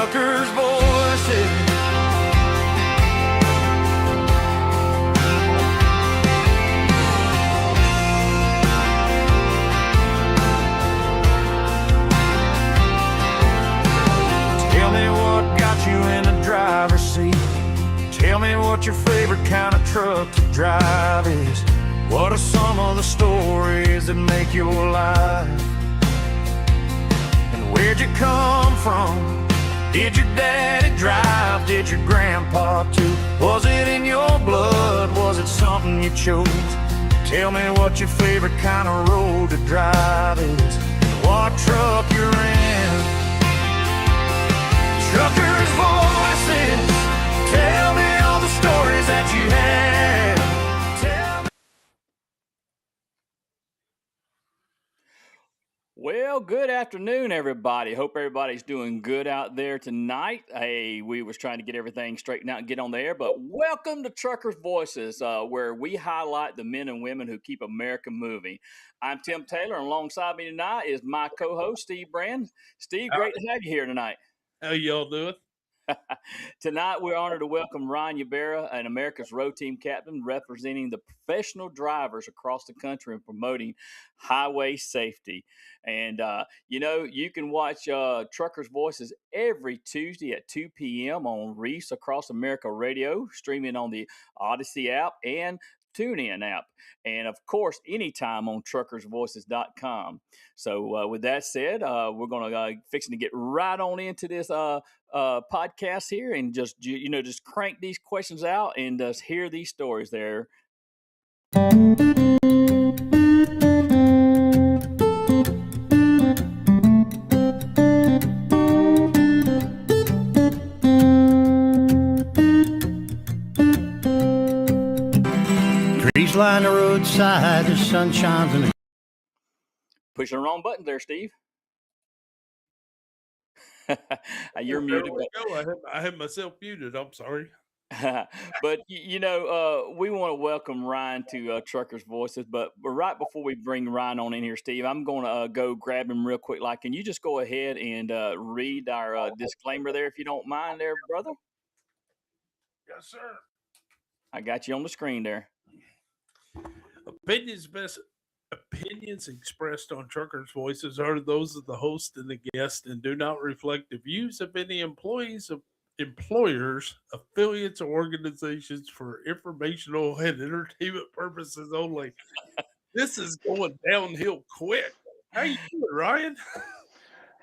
Truckers Voices. Tell me what got you in the driver's seat. Tell me what your favorite kind of truck to drive is. What are some of the stories that make your life? And where'd you come from? Did your daddy drive? Did your grandpa too? Was it in your blood? Was it something you chose? Tell me what your favorite kind of road to drive is. And what truck you're in. Truckers Voices. Tell me all the stories that you have. Tell me. Well, good afternoon, everybody. Hope everybody's doing good out there tonight. Hey, we was trying to get everything straightened out and get on the air, but welcome to Truckers Voices, where we highlight the men and women who keep America moving. I'm Tim Taylor, and alongside me tonight is my co-host, Steve Brand. Steve, great to have you here tonight. How y'all doing? Tonight, we're honored to welcome Ryan Ybarra, an America's Road Team captain, representing the professional drivers across the country and promoting highway safety. And, you can watch Truckers Voices every Tuesday at 2 p.m. on Reefs Across America Radio, streaming on the Odyssey app and TuneIn app. And, of course, anytime on truckersvoices.com. So with that said, we're going to fixing to get right on into this podcast here and just crank these questions out and just hear these stories there. Trees line the roadside, the sun shines in. Pushing the wrong buttons there, Steve. You're muted. I had myself muted. I'm sorry. But we want to welcome Ryan to Truckers Voices. But right before we bring Ryan on in here, Steve, I'm going to go grab him real quick. Like, can you just go ahead and read our disclaimer there, if you don't mind, there, brother? Yes, sir. I got you on the screen there. Opinions expressed on Truckers Voices are those of the host and the guest and do not reflect the views of any employees of employers, affiliates, or organizations for informational and entertainment purposes only. This is going downhill quick. How you doing, Ryan?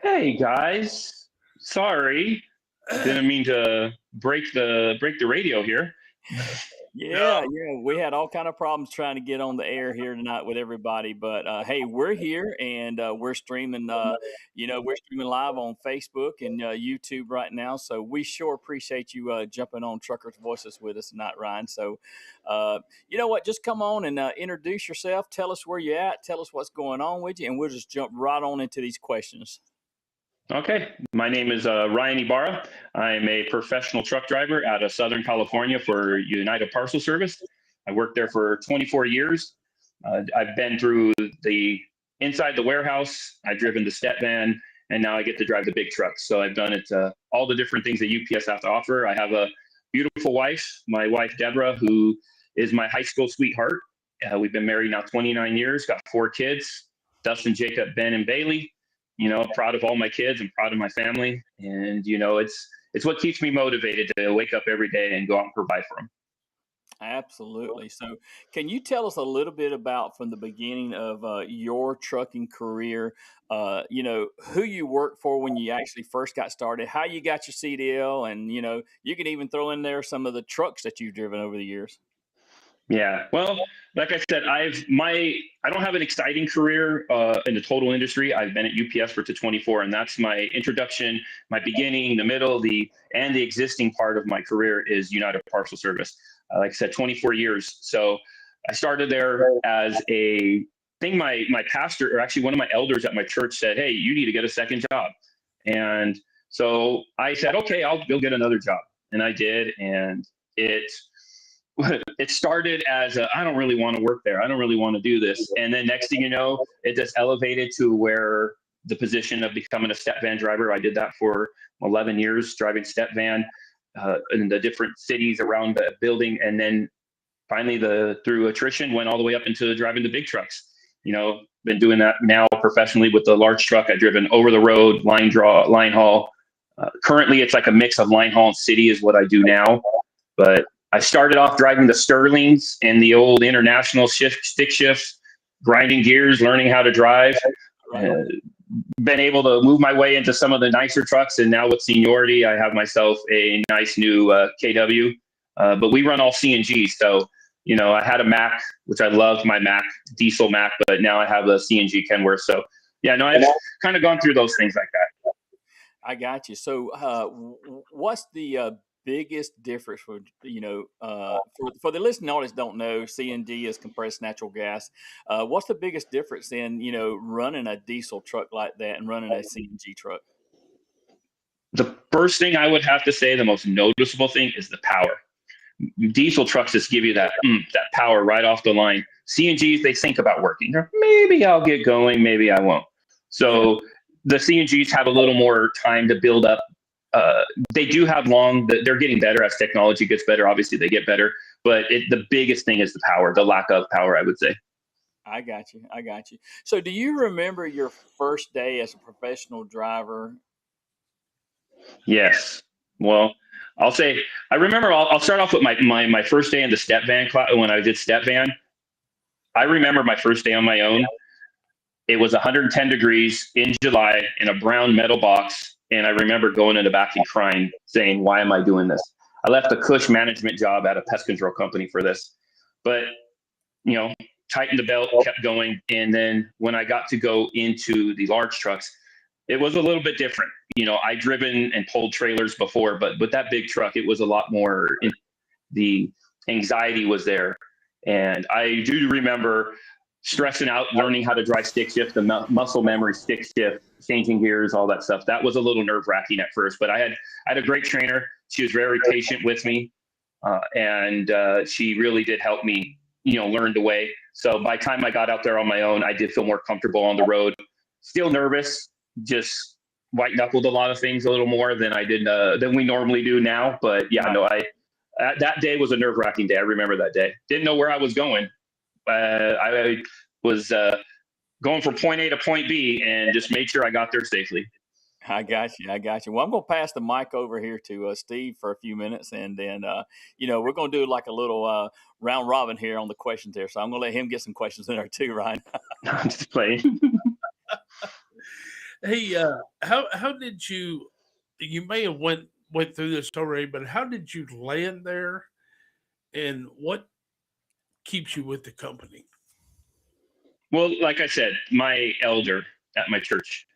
Hey guys, sorry, didn't mean to break the radio here. Yeah, we had all kind of problems trying to get on the air here tonight with everybody, but hey, we're here and we're streaming. We're streaming live on Facebook and YouTube right now. So we sure appreciate you jumping on Truckers Voices with us tonight, Ryan. So, you know what? Just come on and introduce yourself. Tell us where you're at. Tell us what's going on with you, and we'll just jump right on into these questions. Okay, my name is Ryan Ibarra. I'm a professional truck driver out of Southern California for United Parcel Service. I worked there for 24 years. I've been through the inside the warehouse, I've driven the step van, and now I get to drive the big trucks. So I've done it all the different things that UPS have to offer. I have a beautiful wife, my wife Deborah, who is my high school sweetheart. We've been married now 29 years, got 4 kids, Dustin, Jacob, Ben, and Bailey. Proud of all my kids and proud of my family. And, it's what keeps me motivated to wake up every day and go out and provide for them. Absolutely. So can you tell us a little bit about from the beginning of your trucking career, who you worked for when you actually first got started, how you got your CDL, and, you can even throw in there some of the trucks that you've driven over the years. Yeah, well, like I said, I don't have an exciting career in the total industry. I've been at UPS for 24, and that's my introduction, my beginning, the middle, and the existing part of my career is United Parcel Service. Like I said, 24 years. So I started there as a thing. My pastor, or actually one of my elders at my church, said, "Hey, you need to get a second job." And so I said, "Okay, I'll go get another job," and I did, and it started as I don't really want to work there. I don't really want to do this. And then next thing you know, it just elevated to where the position of becoming a step van driver. I did that for 11 years, driving step van in the different cities around the building. And then finally, through attrition, went all the way up into driving the big trucks. Been doing that now professionally with the large truck. I've driven over the road, line draw, line haul. Currently, it's like a mix of line haul and city is what I do now. But I started off driving the Sterlings and the old international stick shifts, grinding gears, learning how to drive. Been able to move my way into some of the nicer trucks, and now with seniority, I have myself a nice new KW. But we run all CNG, so I had a Mack, which I loved my Mack, diesel Mack, but now I have a CNG Kenworth. So yeah, no, I've kind of gone through those things like that. I got you. So, what's the biggest difference for for the listening audience don't know, CNG is compressed natural gas. What's the biggest difference in running a diesel truck like that and running a CNG truck? The first thing I would have to say, the most noticeable thing, is the power. Diesel trucks just give you that power right off the line. CNGs, they think about working. Maybe I'll get going, maybe I won't. So the CNGs have a little more time to build up. They do have they're getting better as technology gets better. Obviously, they get better. But the biggest thing is the power, the lack of power, I would say. I got you. So do you remember your first day as a professional driver? Yes. Well, I'll say I remember. I'll start off with my first day in the step van class when I did step van. I remember my first day on my own. It was 110 degrees in July in a brown metal box, and I remember going in the back and crying, saying, "Why am I doing this?" I left a Cush management job at a pest control company for this, but tightened the belt, kept going, and then when I got to go into the large trucks, it was a little bit different. I'd driven and pulled trailers before, but with that big truck, it was a lot more, the anxiety was there. And I do remember stressing out, learning how to drive stick shift, the muscle memory stick shift, changing gears, all that stuff. That was a little nerve wracking at first, but I had a great trainer. She was very patient with me. And she really did help me, learn the way. So by the time I got out there on my own, I did feel more comfortable on the road. Still nervous, just white knuckled a lot of things a little more than I did than we normally do now. But yeah, no, that day was a nerve wracking day. I remember that day. Didn't know where I was going. I was going from point A to point B and just made sure I got there safely. I got you. Well, I'm going to pass the mic over here to Steve for a few minutes, and then we're going to do like a little round robin here on the questions there. So I'm going to let him get some questions in there too, Ryan. I'm just playing. Hey, how did you may have went through this already, but how did you land there, and what keeps you with the company? Well, like I said, my elder at my church,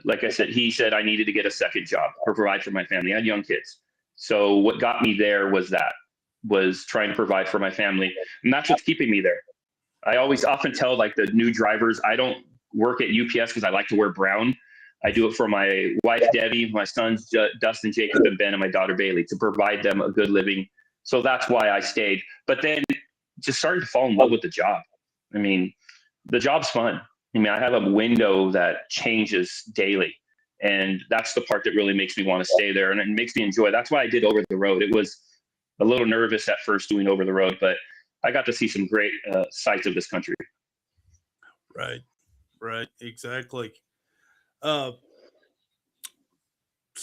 like I said, he said I needed to get a second job or provide for my family. I had young kids. So what got me there was trying to provide for my family. And that's what's keeping me there. I often tell like the new drivers, I don't work at UPS because I like to wear brown. I do it for my wife, Debbie, my sons, Dustin, Jacob, and Ben, and my daughter, Bailey, to provide them a good living. So that's why I stayed. But then just started to fall in love with the job. I mean, the job's fun. I mean, I have a window that changes daily. And that's the part that really makes me want to stay there. And it makes me enjoy. That's why I did over the road. It was a little nervous at first doing over the road, but I got to see some great sights of this country. Right. Exactly.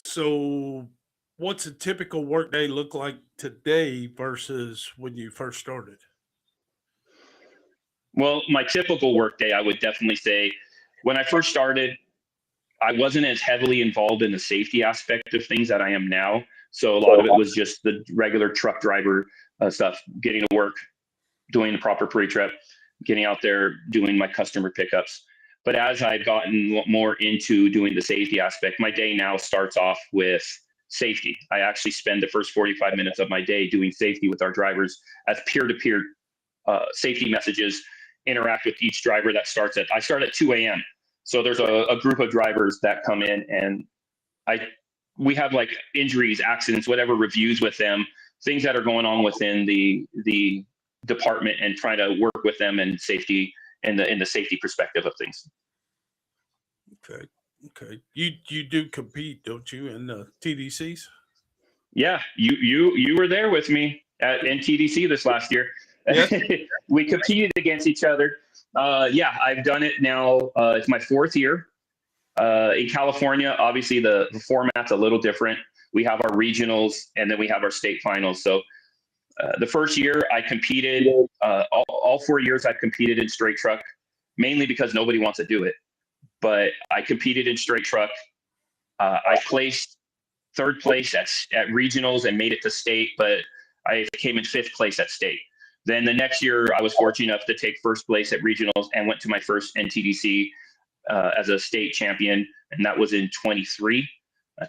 So what's a typical workday look like today versus when you first started? Well, my typical workday, I would definitely say when I first started, I wasn't as heavily involved in the safety aspect of things that I am now. So a lot of it was just the regular truck driver stuff, getting to work, doing the proper pre-trip, getting out there, doing my customer pickups. But as I've gotten more into doing the safety aspect, my day now starts off with safety. I actually spend the first 45 minutes of my day doing safety with our drivers as peer-to-peer safety messages, interact with each driver that I start at 2 a.m. So there's a group of drivers that come in, and we have like injuries, accidents, whatever, reviews with them, things that are going on within the department, and try to work with them in safety in the safety perspective of things. Okay. Okay. You do compete, don't you, in TDCs? Yeah, you were there with me at NTDC this last year. Yes. We competed against each other. Yeah, I've done it now. It's my fourth year. In California, obviously the format's a little different. We have our regionals and then we have our state finals. So the first year I competed, all 4 years I competed in straight truck, mainly because nobody wants to do it. But I competed in straight truck. I placed third place at regionals and made it to state, but I came in fifth place at state. Then the next year, I was fortunate enough to take first place at regionals and went to my first NTDC as a state champion, and that was in 23.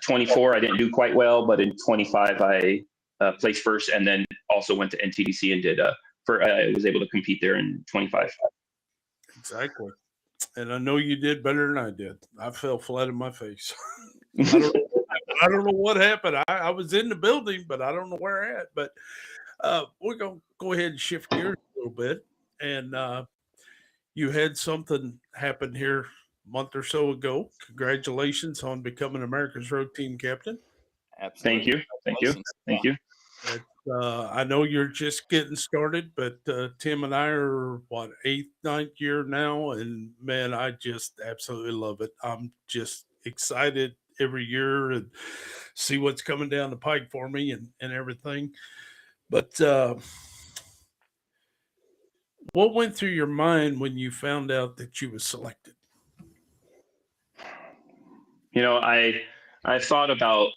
24, I didn't do quite well, but in 25, I placed first, and then also went to NTDC and did. I was able to compete there in 25. Exactly. And I know you did better than I did. I fell flat in my face. I don't know what happened. I was in the building, but I don't know where at. But we're going to go ahead and shift gears a little bit. And you had something happen here a month or so ago. Congratulations on becoming America's Road Team captain. Absolutely. Thank you. I know you're just getting started, but Tim and I are, eighth, ninth year now. And, man, I just absolutely love it. I'm just excited every year and see what's coming down the pike for me and everything. But what went through your mind when you found out that you were selected? I thought about,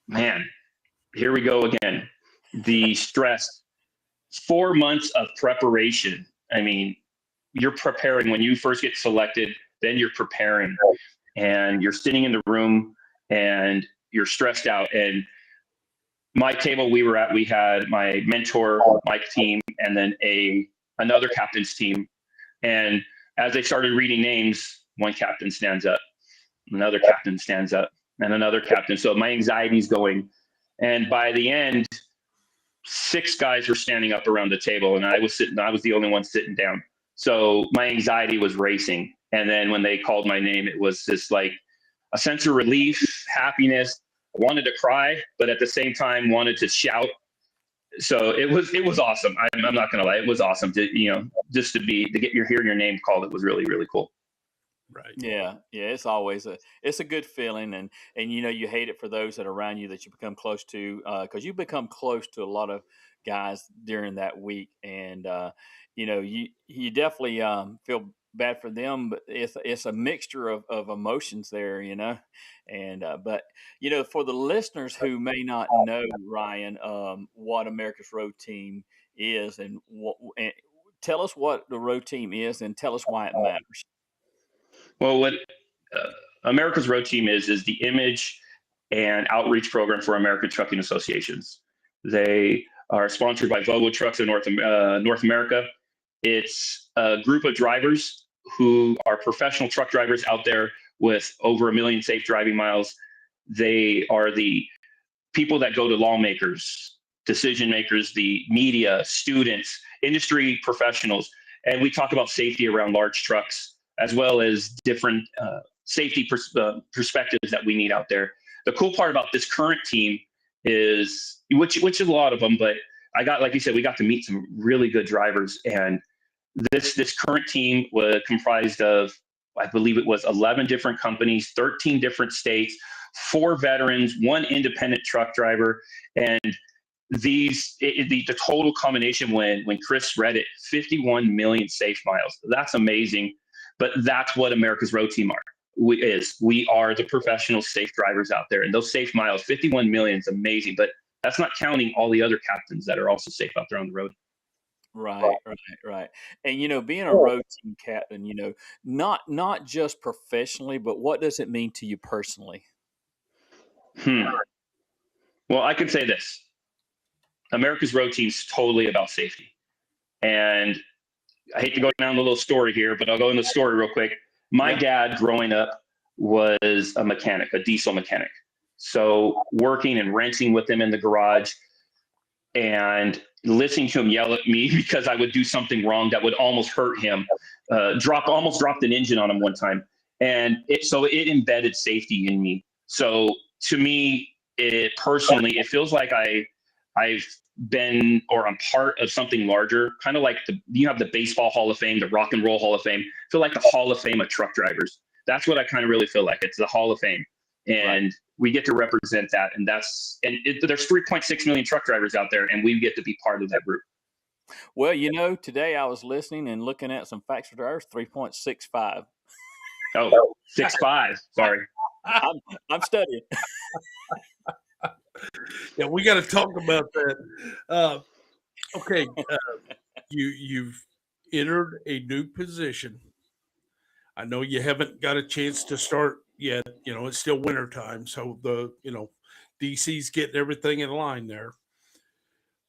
man, here we go again. The stress, 4 months of preparation. I mean, you're preparing when you first get selected, then you're preparing and you're sitting in the room and you're stressed out. And my table we were at, we had my mentor, my team, and then another captain's team. And as they started reading names, one captain stands up, another captain stands up, and another captain. So my anxiety's going. And by the end, 6 guys were standing up around the table, and I was the only one sitting down. So my anxiety was racing. And then when they called my name, it was just like a sense of relief, happiness. I wanted to cry, but at the same time wanted to shout. So it was awesome. I'm not gonna lie, it was awesome to just to hear your name called. It was really, really cool. Right. Yeah, it's always a good feeling, and you hate it for those that are around you that you become close to, because you become close to a lot of guys during that week, and you definitely feel bad for them, but it's a mixture of emotions there, and but for the listeners who may not know, Ryan, what America's Road Team is, and tell us what the road team is, and tell us why it matters. Well, what America's Road Team is the image and outreach program for American trucking associations. They are sponsored by Volvo Trucks in North America. It's a group of drivers who are professional truck drivers out there with over 1 million safe driving miles. They are the people that go to lawmakers, decision makers, the media, students, industry professionals, and we talk about safety around large trucks, as well as different safety perspectives that we need out there. The cool part about this current team is, which is a lot of them, but like you said, we got to meet some really good drivers. And this current team was comprised of, I believe it was 11 different companies, 13 different states, 4 veterans, 1 independent truck driver. And the total combination when Chris read it, 51 million safe miles. That's amazing. But that's what America's Road Team we are the professional safe drivers out there. And those safe miles, 51 million is amazing. But that's not counting all the other captains that are also safe out there on the road. Right. And being a road team captain, not just professionally, but what does it mean to you personally? Well, I can say this. America's Road Team is totally about safety. And I hate to go down the little story here, but I'll go in the story real quick. My dad growing up was a mechanic, a diesel mechanic. So working and wrenching with him in the garage and listening to him yell at me because I would do something wrong that would almost hurt him, almost dropped an engine on him one time. And it embedded safety in me. So to me, it feels like I've been, or I'm part of something larger, kind of like you have the baseball Hall of Fame, the Rock and Roll Hall of Fame. I feel like the Hall of Fame of truck drivers. That's what I kind of really feel like. It's the Hall of Fame, and Right. we get to represent that. And there's 3.6 million truck drivers out there, and we get to be part of that group. Well, today I was listening and looking at some facts for drivers. 3.65. Oh, 6'5". Sorry. I'm studying. Yeah, we got to talk about that. Okay, you've entered a new position. I know you haven't got a chance to start yet. It's still winter time, so DC's getting everything in line there.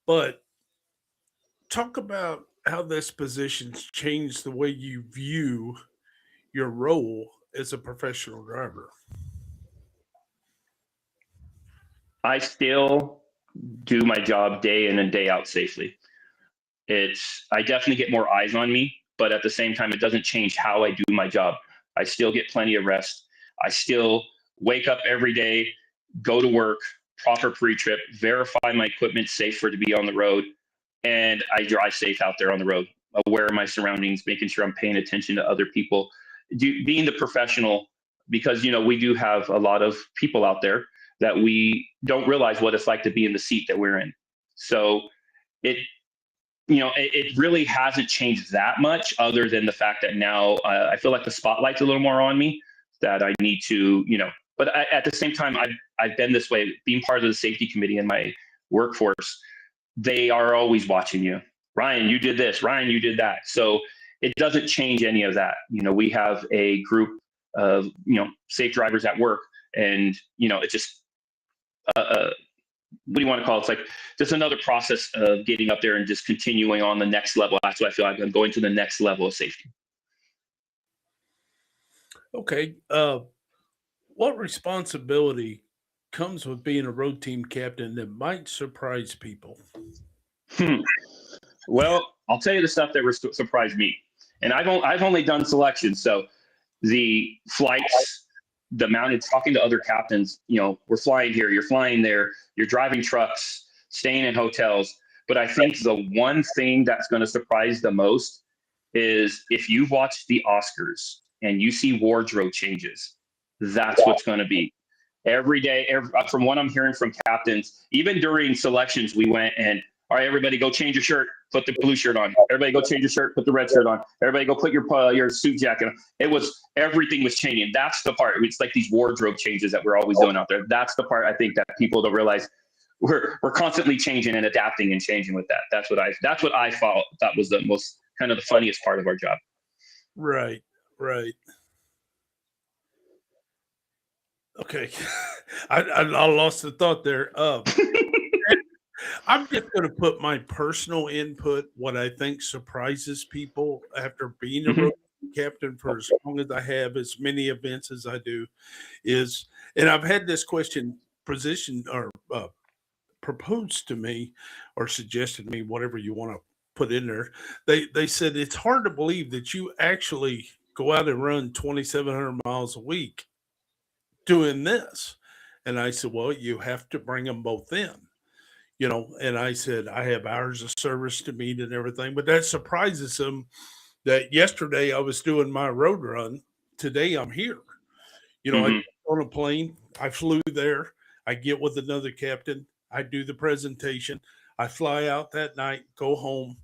But talk about how this position's changed the way you view your role as a professional driver. I still do my job day in and day out safely. I definitely get more eyes on me, but at the same time, it doesn't change how I do my job. I still get plenty of rest. I still wake up every day, go to work, proper pre-trip, verify my equipment's safe to be on the road, and I drive safe out there on the road, aware of my surroundings, making sure I'm paying attention to other people, being the professional, because we do have a lot of people out there that we don't realize what it's like to be in the seat that we're in. So it really hasn't changed that much, other than the fact that now I feel like the spotlight's a little more on me, that I need to, but at the same time, I've been this way, being part of the safety committee in my workforce. They are always watching you. Ryan, you did this. Ryan, you did that. So it doesn't change any of that. We have a group of, safe drivers at work, and, it's just, what do you want to call it? It's like just another process of getting up there and just continuing on the next level. That's what I feel like I'm going to the next level of safety. Okay. What responsibility comes with being a road team captain that might surprise people? Well, I'll tell you the stuff that surprised me. And I've only done selections. So the flights, the mounted, talking to other captains, we're flying here, you're flying there, you're driving trucks, staying in hotels. But I think the one thing that's going to surprise the most is if you've watched the Oscars and you see wardrobe changes, that's what's going to be. Every day, from what I'm hearing from captains, even during selections, we went and, all right, everybody go change your shirt, put the blue shirt on. Everybody go change your shirt, put the red shirt on. Everybody go put your suit jacket on. Everything was changing. That's the part. It's like these wardrobe changes that we're always doing out there. That's the part I think that people don't realize. We're constantly changing and adapting and changing with that. That's what I thought was the most kind of the funniest part of our job. Right. Okay. I lost the thought there. I'm just going to put my personal input, what I think surprises people after being a road captain for as long as I have, as many events as I do, is, and I've had this question positioned or proposed to me or suggested to me, whatever you want to put in there. They said it's hard to believe that you actually go out and run 2,700 miles a week doing this. And I said, well, you have to bring them both in. And I said, I have hours of service to meet and everything, but that surprises them that yesterday I was doing my road run. Today I'm here. I get on a plane, I flew there, I get with another captain, I do the presentation, I fly out that night, go home.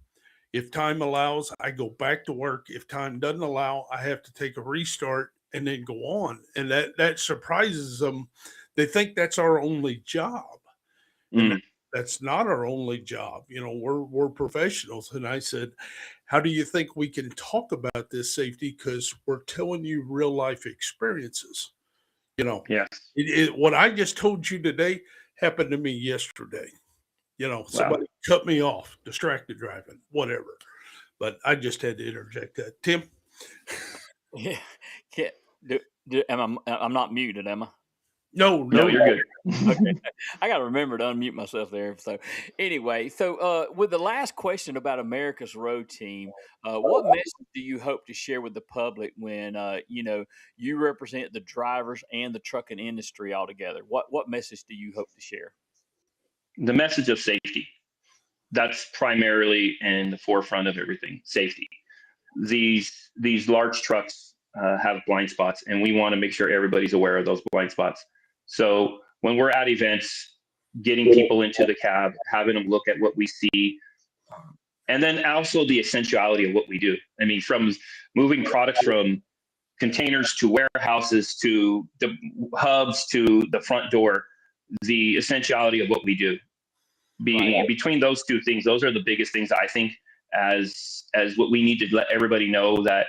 If time allows, I go back to work. If time doesn't allow, I have to take a restart and then go on. And that surprises them. They think that's our only job. And that's not our only job. We're professionals. And I said, how do you think we can talk about this safety? Because we're telling you real life experiences. Yes. What I just told you today happened to me yesterday. Somebody cut me off, distracted driving, whatever. But I just had to interject that. Tim? Yeah. I'm not muted, am I? No, No, no. you're good. Okay, I got to remember to unmute myself there. So, anyway, with the last question about America's Road Team, what message do you hope to share with the public when you represent the drivers and the trucking industry altogether? What message do you hope to share? The message of safety. That's primarily in the forefront of everything. Safety. These large trucks have blind spots, and we want to make sure everybody's aware of those blind spots. So when we're at events, getting people into the cab, having them look at what we see, and then also the essentiality of what we do. I mean, from moving products from containers to warehouses to the hubs to the front door, the essentiality of what we do. Between those two things, those are the biggest things I think as what we need to let everybody know, that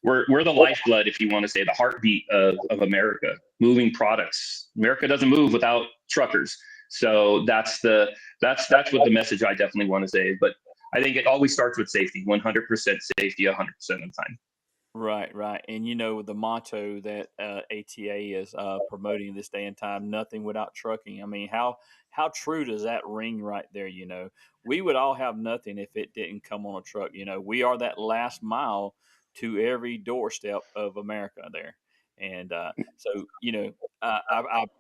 we're the lifeblood, if you want to say, the heartbeat of America. Moving products. America doesn't move without truckers. So that's what the message I definitely want to say. But I think it always starts with safety. 100% safety, 100% of the time. Right, right. And the motto that ATA is promoting this day and time, nothing without trucking. I mean, how true does that ring right there? We would all have nothing if it didn't come on a truck. We are that last mile to every doorstep of America there. And I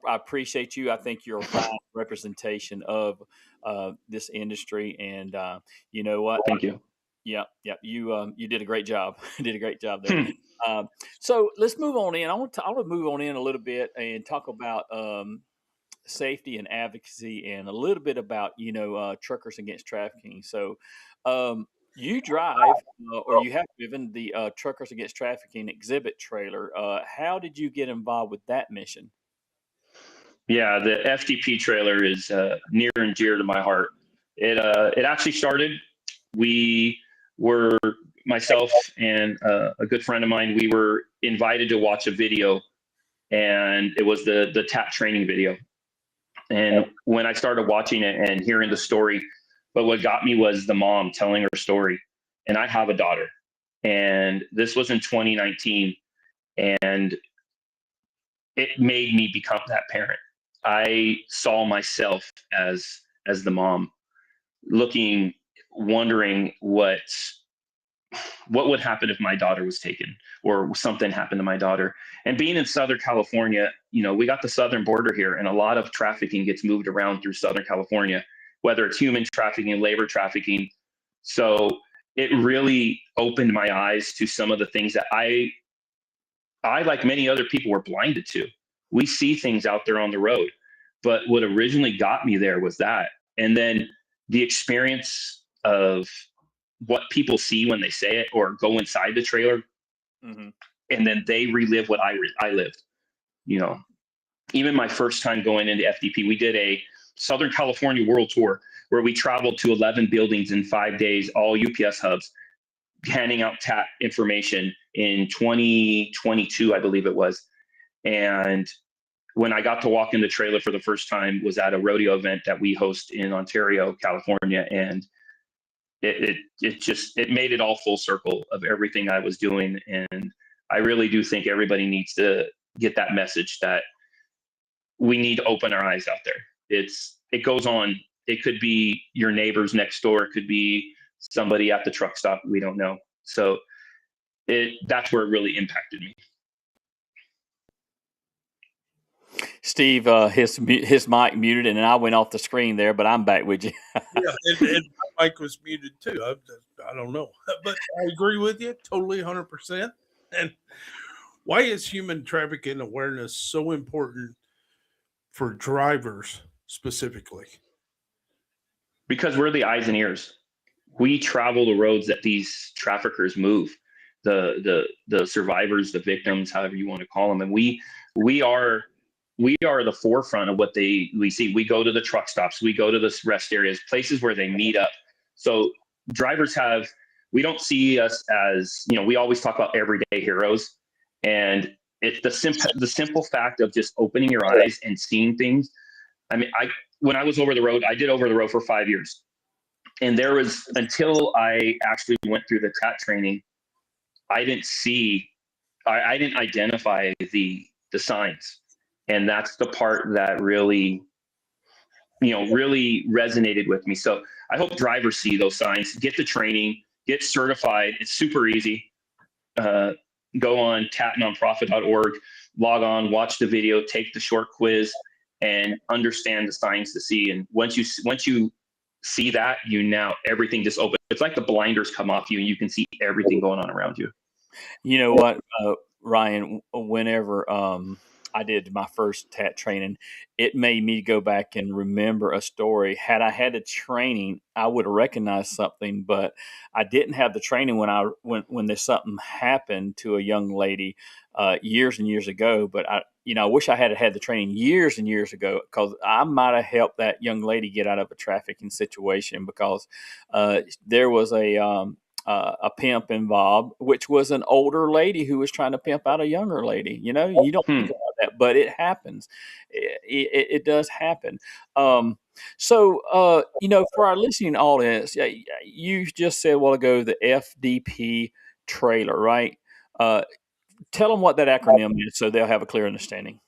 appreciate you. I think you're a fine representation of this industry. And you know what? Thank you. Yeah, yeah. You did a great job. You did a great job there. So let's move on in. I want to move on in a little bit and talk about safety and advocacy, and a little bit about Truckers Against Trafficking. So you drive or you have driven the Truckers Against Trafficking exhibit trailer. How did you get involved with that mission? Yeah, the FTP trailer is near and dear to my heart. It actually started. We were, myself and a good friend of mine, we were invited to watch a video, and it was the TAP training video. And when I started watching it and hearing the story, but what got me was the mom telling her story. And I have a daughter, and this was in 2019, and it made me become that parent. I saw myself as the mom, looking, wondering what would happen if my daughter was taken or something happened to my daughter. And being in Southern California, we got the southern border here, and a lot of trafficking gets moved around through Southern California, whether it's human trafficking, labor trafficking. So it really opened my eyes to some of the things that I, like many other people, were blinded to. We see things out there on the road, but what originally got me there was that. And then the experience of what people see when they say it or go inside the trailer, and then they relive what I lived. Even my first time going into FDP, we did a Southern California world tour where we traveled to 11 buildings in 5 days, all UPS hubs, handing out TAP information in 2022, I believe it was. And when I got to walk in the trailer for the first time was at a rodeo event that we host in Ontario, California. And it made it all full circle of everything I was doing. And I really do think everybody needs to get that message that we need to open our eyes out there. It goes on. It could be your neighbors next door. It could be somebody at the truck stop. We don't know. So that's where it really impacted me. Steve, his mic muted, and I went off the screen there, but I'm back with you. Yeah, and my mic was muted too. I don't know, but I agree with you totally, 100%. And why is human trafficking awareness so important for drivers specifically? Because we're the eyes and ears. We travel the roads that these traffickers move. The survivors, the victims, however you want to call them, and we are the forefront of what we see. We go to the truck stops, we go to the rest areas, places where they meet up. So drivers we don't see us as, we always talk about everyday heroes, and it's the simple fact of just opening your eyes and seeing things. I mean, when I was over the road, I did over the road for 5 years, and there was, until I actually went through the TAT training, I didn't identify the signs. And that's the part that really, really resonated with me. So I hope drivers see those signs, get the training, get certified. It's super easy. Go on tatnonprofit.org, log on, watch the video, take the short quiz, and understand the signs to see. And once you see that, now everything just opens. It's like the blinders come off you and you can see everything going on around you. You know what, Ryan, whenever I did my first TAT training, it made me go back and remember a story. Had I had the training, I would have recognized something, but I didn't have the training when there's something happened to a young lady years and years ago. But I wish I had had the training years and years ago, because I might have helped that young lady get out of a trafficking situation, because there was a pimp involved, which was an older lady who was trying to pimp out a younger lady. You don't think about that, but it happens. It does happen. So, for our listening audience, you just said a while ago the FDP trailer, right? Tell them what that acronym is so they'll have a clear understanding.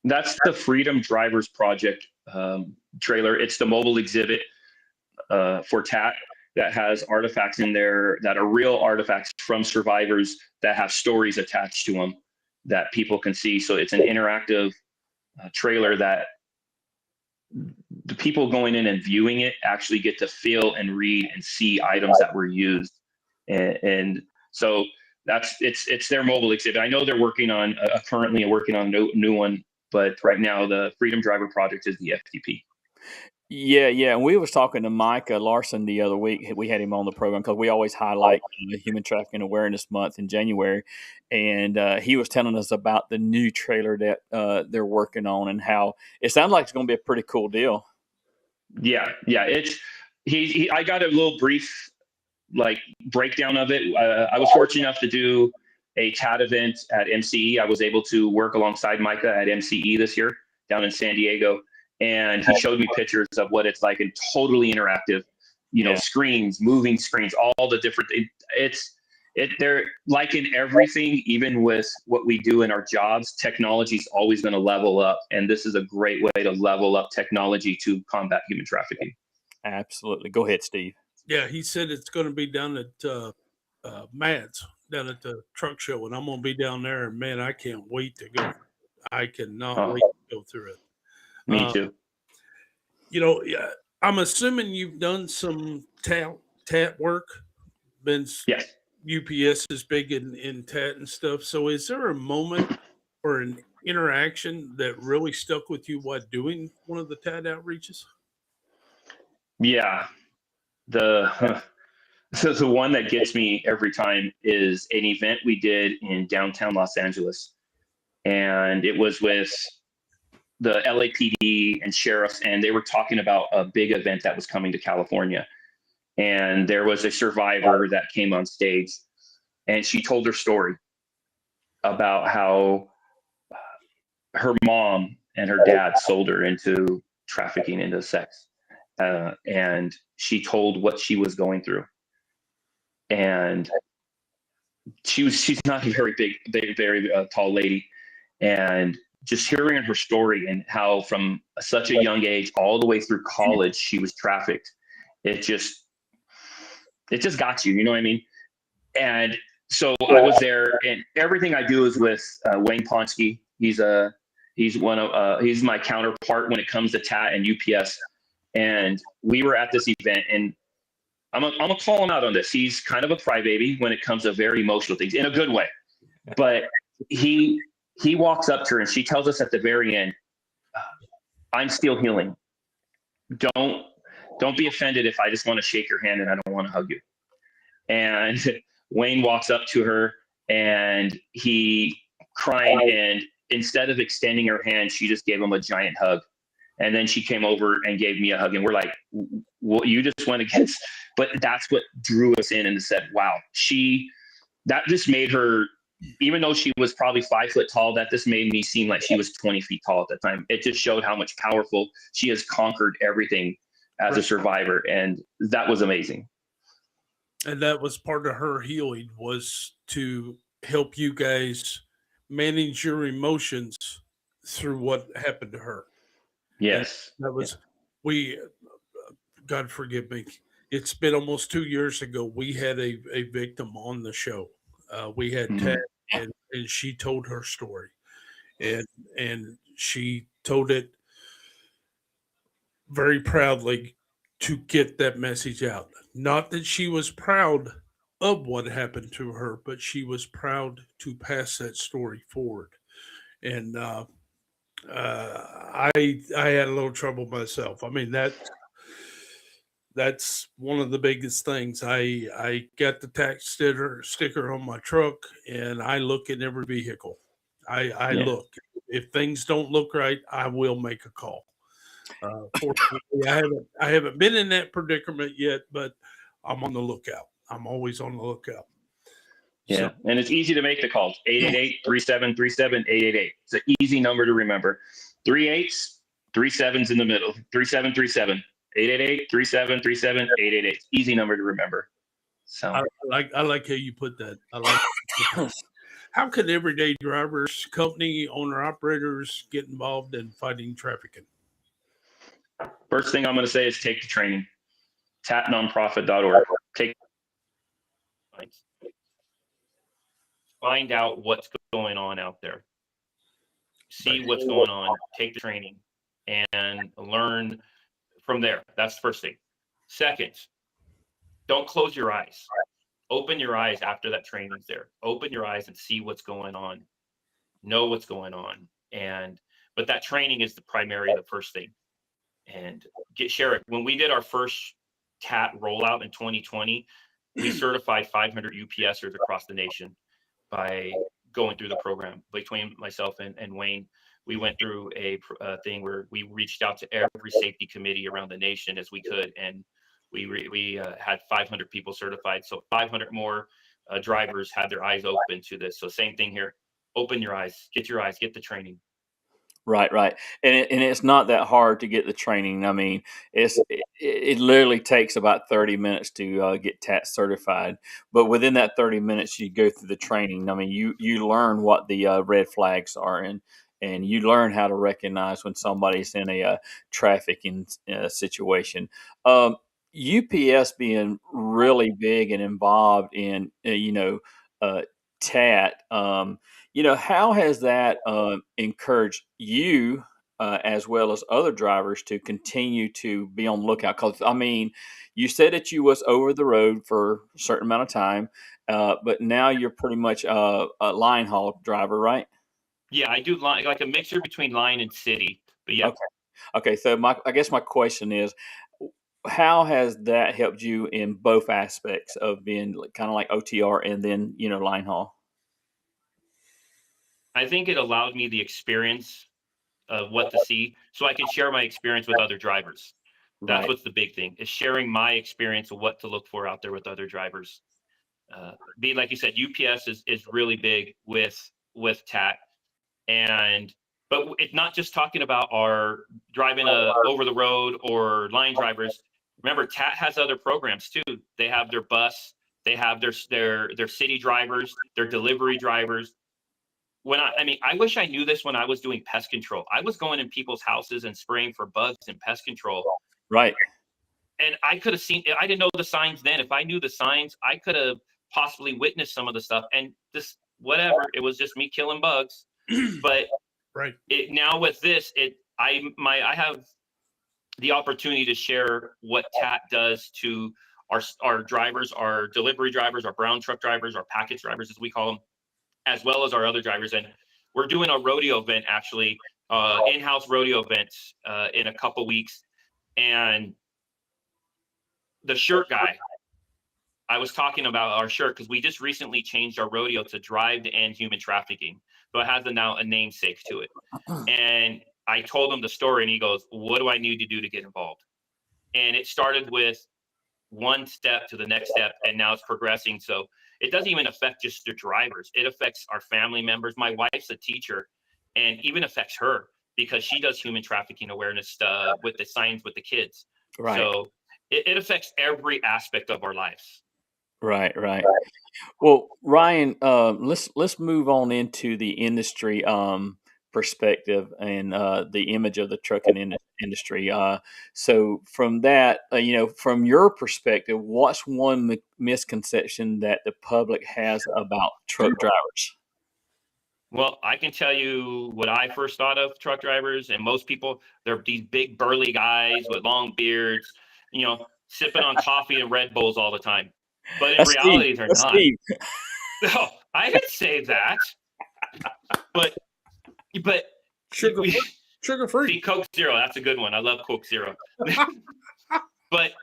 That's the Freedom Drivers Project trailer. It's the mobile exhibit for TAT that has artifacts in there that are real artifacts from survivors that have stories attached to them that people can see. So it's an interactive trailer that the people going in and viewing it actually get to feel and read and see items that were used. And so it's their mobile exhibit. I know they're currently working on a new one, but right now the Freedom Driver Project is the FDP. Yeah. And we was talking to Micah Larson the other week. We had him on the program because we always highlight Human Trafficking Awareness Month in January. And he was telling us about the new trailer that they're working on, and how it sounds like it's going to be a pretty cool deal. Yeah. I got a little brief breakdown of it. I was fortunate enough to do a TAT event at MCE. I was able to work alongside Micah at MCE this year down in San Diego. And he showed me pictures of what it's like, and totally interactive, screens, moving screens, all the different, they're like in everything, even with what we do in our jobs, technology is always going to level up. And this is a great way to level up technology to combat human trafficking. Absolutely. Go ahead, Steve. Yeah, he said it's going to be down at Matt's, down at the truck show, and I'm going to be down there. And man, I can't wait to go. I cannot wait to go through it. Me too. I'm assuming you've done some TAT work. Yes. UPS is big in TAT and stuff. So is there a moment or an interaction that really stuck with you while doing one of the TAT outreaches? Yeah. The one that gets me every time is an event we did in downtown Los Angeles. And it was with the LAPD and sheriffs, and they were talking about a big event that was coming to California. And there was a survivor that came on stage, and she told her story about how her mom and her dad sold her into trafficking, into sex. And she told what she was going through. And she's not a very tall lady. And just hearing her story and how from such a young age all the way through college she was trafficked, it just got you, you know what I mean? And so I was there, and everything I do is with Wayne Ponsky. He's my counterpart when it comes to TAT and UPS. And we were at this event, and I'm gonna call him out on this. He's kind of a crybaby when it comes to very emotional things, in a good way. But he walks up to her, and she tells us at the very end, "I'm still healing. Don't be offended if I just want to shake your hand and I don't want to hug you." And Wayne walks up to her, and he crying, and instead of extending her hand, she just gave him a giant hug. And then she came over and gave me a hug, and we're like, "What you just went against?" But that's what drew us in, and said, "Wow, that just made her." Even though she was probably 5 foot tall, that just made me seem like she was 20 feet tall at the time. It just showed how much powerful she has conquered everything as a survivor. And that was amazing. And that was part of her healing, was to help you guys manage your emotions through what happened to her. Yes. And that was we. God forgive me. It's been almost 2 years ago. We had a victim on the show. We had Mhm. Ted, and she told her story, and she told it very proudly to get that message out. Not that she was proud of what happened to her, but she was proud to pass that story forward. And I had a little trouble myself. I mean that's one of the biggest things. I got the tax sticker on my truck, and I look in every vehicle. I Yeah. look. If things don't look right, I will make a call. Fortunately, I haven't been in that predicament yet, but I'm on the lookout. I'm always on the lookout. Yeah. And it's easy to make the calls. 888-3737-888. It's an easy number to remember. 3 8s, 3 7s in the middle. 3737. 888-3737-888. Easy number to remember. So I like how you put that. I like. How can everyday drivers, company owner operators get involved in fighting trafficking? first thing I'm going to say is take the training. tatnonprofit.org. Take find out what's going on out there. See what's going on. Take the training and learn from there. That's the first thing. Second, don't close your eyes. Open your eyes after that training's there. Open your eyes and see what's going on. Know what's going on. But that training is the first thing. And share it. When we did our first TAT rollout in 2020, we certified 500 UPSers across the nation by going through the program. Between myself and Wayne, we went through a thing where we reached out to every safety committee around the nation as we could, and we had 500 people certified. So 500 more drivers had their eyes open to this. So same thing here. Open your eyes, get the training. Right, right, and it's not that hard to get the training. I mean, it literally takes about 30 minutes to get TAT certified. But within that 30 minutes, you go through the training. I mean, you learn what the red flags are, and you learn how to recognize when somebody's in a trafficking situation. UPS being really big and involved in TAT. How has that encouraged you as well as other drivers to continue to be on the lookout? Because I mean, you said that you was over the road for a certain amount of time, but now you're pretty much a line haul driver, right? Yeah, I do line, like a mixture between line and city. But yeah, Okay. Okay. So I guess my question is, how has that helped you in both aspects of being kind of like OTR and then line haul? I think it allowed me the experience of what to see, so I can share my experience with other drivers. That's Right. what's the big thing, is sharing my experience of what to look for out there with other drivers. Be like you said, UPS is really big with TAT, but it's not just talking about our driving over the road or line drivers. Remember, TAT has other programs too. They have their bus, they have their city drivers, their delivery drivers. I wish I knew this when I was doing pest control. I was going in people's houses and spraying for bugs and pest control. Right. And I could have seen, I didn't know the signs then. If I knew the signs, I could have possibly witnessed some of the stuff. And this, whatever, it was just me killing bugs. But Right. now with this, I have the opportunity to share what TAT does to our drivers, our delivery drivers, our brown truck drivers, our package drivers, as we call them, as well as our other drivers. And we're doing a rodeo event, actually, in-house rodeo events in a couple weeks. And the shirt guy, I was talking about our shirt because we just recently changed our rodeo to Drive to End Human Trafficking. So it has now a namesake to it. And I told him the story, and he goes, "What do I need to do to get involved?" And it started with one step to the next step, and now it's progressing. So it doesn't even affect just the drivers. It affects our family members. My wife's a teacher, and even affects her because she does human trafficking awareness with the signs with the kids. Right. So it affects every aspect of our lives. Right. Right. Well, Ryan, let's move on into the industry. perspective and the image of the trucking industry. So from that, from your perspective, what's one misconception that the public has about truck drivers? Well, I can tell you what I first thought of truck drivers, and most people, they're these big burly guys with long beards, sipping on coffee and Red Bulls all the time. But in That's Steve. reality, they're That's not. Steve. No, I didn't say that. But Sugar free. see, Coke Zero, that's a good one. I love Coke Zero. But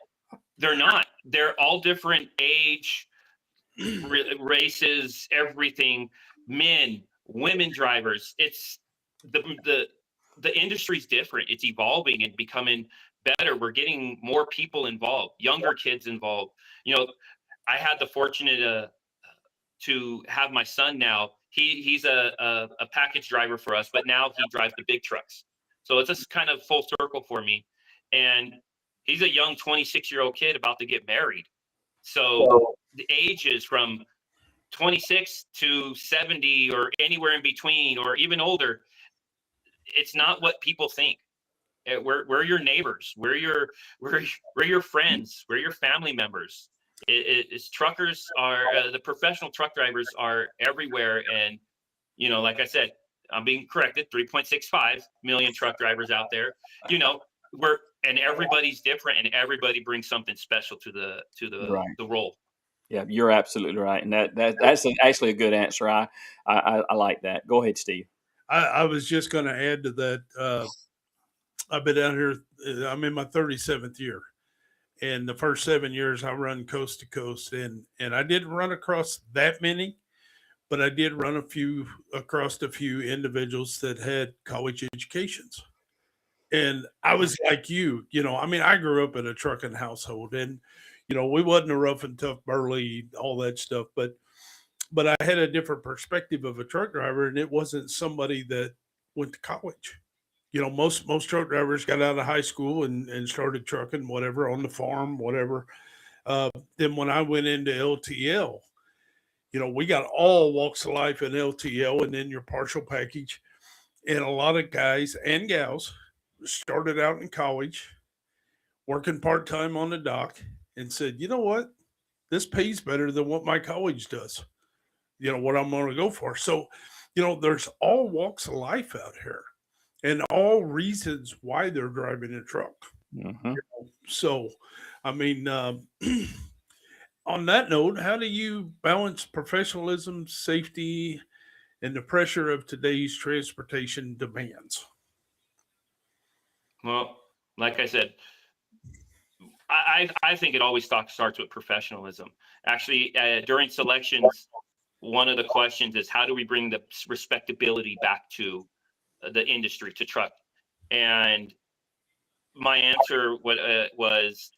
they're not. They're all different age, races, everything, men, women drivers. It's the industry's different. It's evolving and becoming better. We're getting more people involved, younger kids involved. I had the fortunate to have my son now. He's a package driver for us, but now he drives the big trucks. So it's just kind of full circle for me. And he's a young 26-year-old kid about to get married. So the ages from 26 to 70 or anywhere in between or even older, it's not what people think. We're your neighbors. We're your friends. We're your family members. It's truckers are the professional truck drivers are everywhere. And, like I said, I'm being corrected, 3.65 million truck drivers out there, and everybody's different and everybody brings something special to the role. Yeah, you're absolutely right, and that's actually a good answer. I like that. Go ahead, Steve. I was just going to add to that. I've been out here. I'm in my 37th year, and the first 7 years I run coast to coast, and I didn't run across that many, but I did run across a few individuals that had college educations. And I was like you, I grew up in a trucking household, and we wasn't a rough and tough burly, all that stuff, but I had a different perspective of a truck driver, and it wasn't somebody that went to college. Most truck drivers got out of high school and started trucking, whatever, on the farm, whatever. Then when I went into LTL, we got all walks of life in LTL, and then your partial package. And a lot of guys and gals started out in college, working part-time on the dock, and said, you know what? This pays better than what my college does. What I'm going to go for. So, there's all walks of life out here and all reasons why they're driving a truck. Mm-hmm. So, on that note, how do you balance professionalism, safety, and the pressure of today's transportation demands? Well, like I said, I think it always starts with professionalism. Actually, during selections, one of the questions is how do we bring the respectability back to the industry, to truck? And my answer was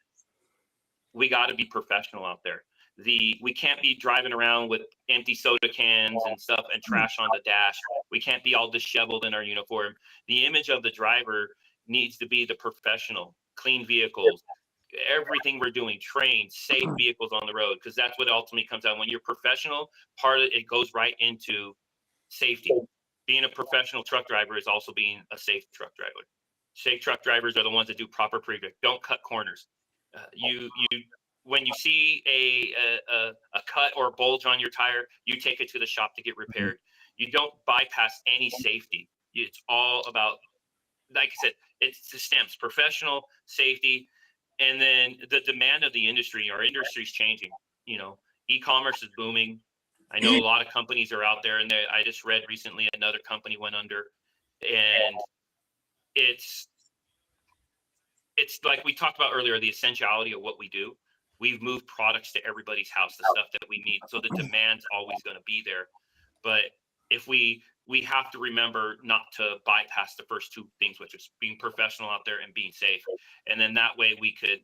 we got to be professional out there. We can't be driving around with empty soda cans and stuff and trash on the dash. We can't be all disheveled in our uniform. The image of the driver needs to be the professional, clean vehicles, everything we're doing, trained, safe vehicles on the road, because that's what ultimately comes out. When you're professional, part of it goes right into safety. Being a professional truck driver is also being a safe truck driver. Safe truck drivers are the ones that do proper pre-grip. Don't cut corners. When you see a cut or a bulge on your tire, you take it to the shop to get repaired. You don't bypass any safety. It's all about, like I said, it's the stems, professional, safety, and then the demand of the industry. Our industry is changing. E-commerce is booming. I know a lot of companies are out there, and I just read recently another company went under, and it's like we talked about earlier, the essentiality of what we do. We've moved products to everybody's house, the stuff that we need. So the demand's always going to be there. But if we have to remember not to bypass the first two things, which is being professional out there and being safe. And then that way we could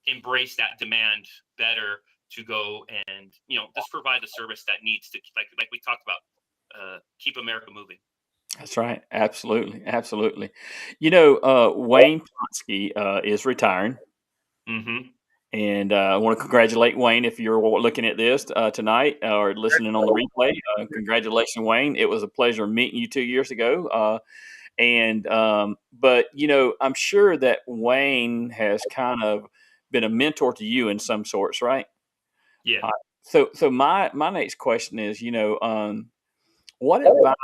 embrace that demand better to go and, just provide the service that needs to, like we talked about, keep America moving. That's right. Absolutely. Absolutely. Wayne Ponsky is retiring. Mm-hmm. And I want to congratulate Wayne if you're looking at this tonight or listening on the replay. Congratulations, Wayne. It was a pleasure meeting you 2 years ago. But I'm sure that Wayne has kind of been a mentor to you in some sorts, right? Yeah. So my next question is, what advice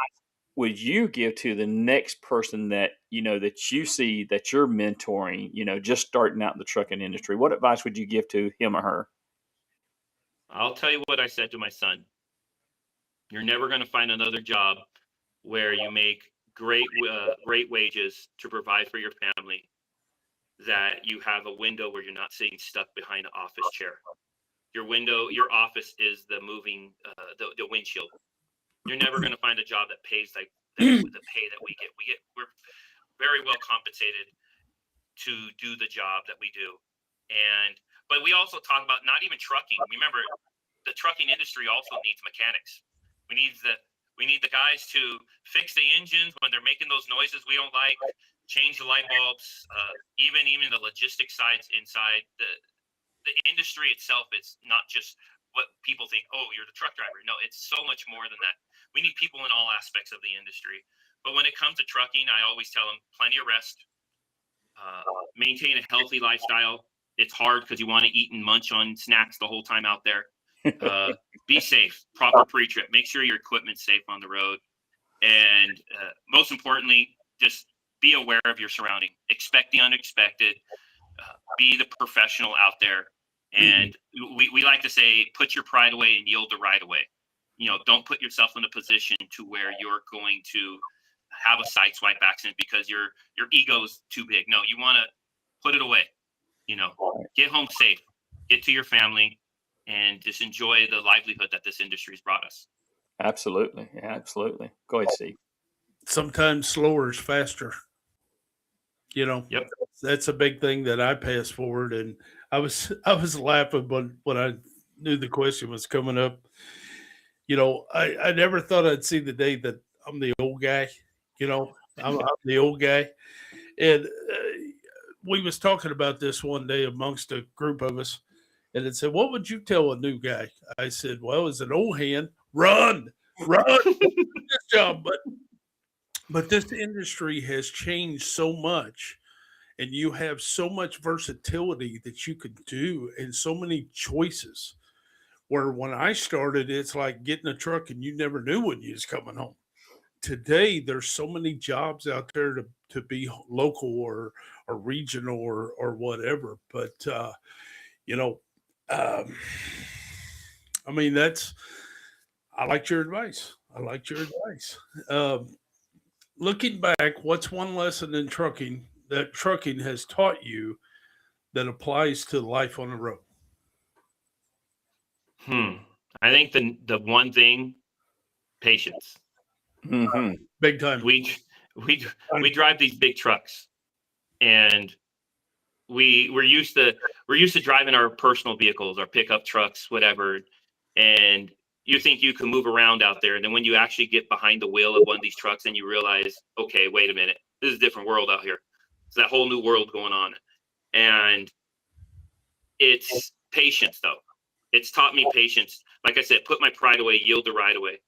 would you give to the next person that that you see that you're mentoring, just starting out in the trucking industry? What advice would you give to him or her? I'll tell you what I said to my son. You're never going to find another job where you make great wages to provide for your family, that you have a window where you're not sitting stuck behind an office chair. Your office is the moving, the windshield. You're never going to find a job that pays like the pay that we get. We're very well compensated to do the job that we do. But we also talk about not even trucking. Remember, the trucking industry also needs mechanics. We need the guys to fix the engines when they're making those noises we don't like, change the light bulbs, even the logistics sides inside the industry itself. Is not just what people think. Oh, you're the truck driver. No, it's so much more than that. We need people in all aspects of the industry. But when it comes to trucking, I always tell them plenty of rest, maintain a healthy lifestyle. It's hard because you want to eat and munch on snacks the whole time out there. Be safe, proper pre-trip. Make sure your equipment's safe on the road. And most importantly, just be aware of your surrounding. Expect the unexpected. Be the professional out there. And we like to say, put your pride away and yield the right away. Don't put yourself in a position to where you're going to have a sideswipe accident because your ego's too big. No, you want to put it away. Get home safe, get to your family, and just enjoy the livelihood that this industry's brought us. Absolutely. Absolutely. Go ahead, Steve. Sometimes slower is faster. Yep. That's a big thing that I pass forward. And I was laughing when I knew the question was coming up. I never thought I'd see the day that I'm the old guy. I'm the old guy. And we was talking about this one day amongst a group of us. And it said, what would you tell a new guy? I said, well, as an old hand, run, this job. But this industry has changed so much, and you have so much versatility that you could do and so many choices. Where when I started, it's like getting a truck and you never knew when you was coming home. Today, there's so many jobs out there to be local or regional or whatever. But I mean, I liked your advice. Looking back, what's one lesson in trucking that trucking has taught you that applies to life on the road? I think the one thing, patience. Mm-hmm. Big time. We drive these big trucks, and we're used to driving our personal vehicles, our pickup trucks, whatever, and you think you can move around out there, and then when you actually get behind the wheel of one of these trucks and you realize, okay, wait a minute, this is a different world out here. It's that whole new world going on. And it's patience, though. It's taught me patience. Like I said, put my pride away, yield the right away.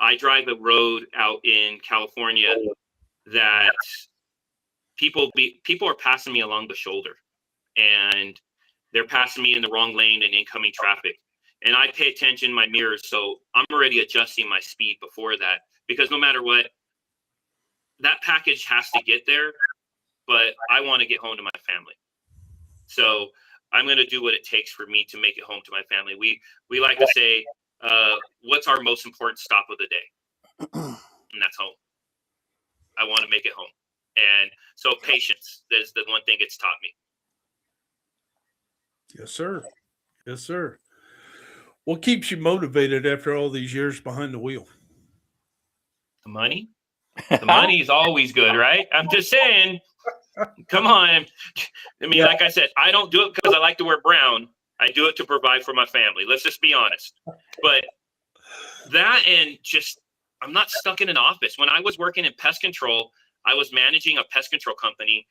I drive a road out in California that people are passing me along the shoulder, and they're passing me in the wrong lane in incoming traffic. And I pay attention in my mirrors, so I'm already adjusting my speed before that, because no matter what, that package has to get there, but I want to get home to my family. So I'm going to do what it takes for me to make it home to my family. We like to say, what's our most important stop of the day? And that's home. I want to make it home. And so patience is the one thing it's taught me. Yes, sir. Yes, sir. What keeps you motivated after all these years behind the wheel? The money? The money is always good, right? I'm just saying, come on. I mean, like I said, I don't do it because I like to wear brown. I do it to provide for my family. Let's just be honest. But that, and just, I'm not stuck in an office. When I was working in pest control, I was managing a pest control company.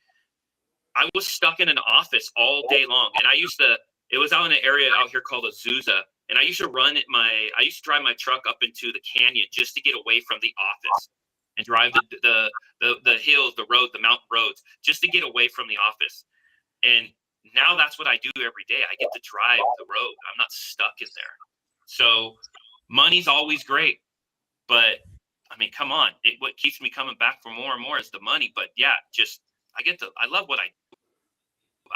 I was stuck in an office all day long. And I used to It was out in an area out here called Azusa. And I used to drive my truck up into the canyon just to get away from the office and drive the hills, the road, the mountain roads, just to get away from the office. And now that's what I do every day. I get to drive the road. I'm not stuck in there. So money's always great, but I mean, come on. What keeps me coming back for more and more is the money. But yeah, I love what I do.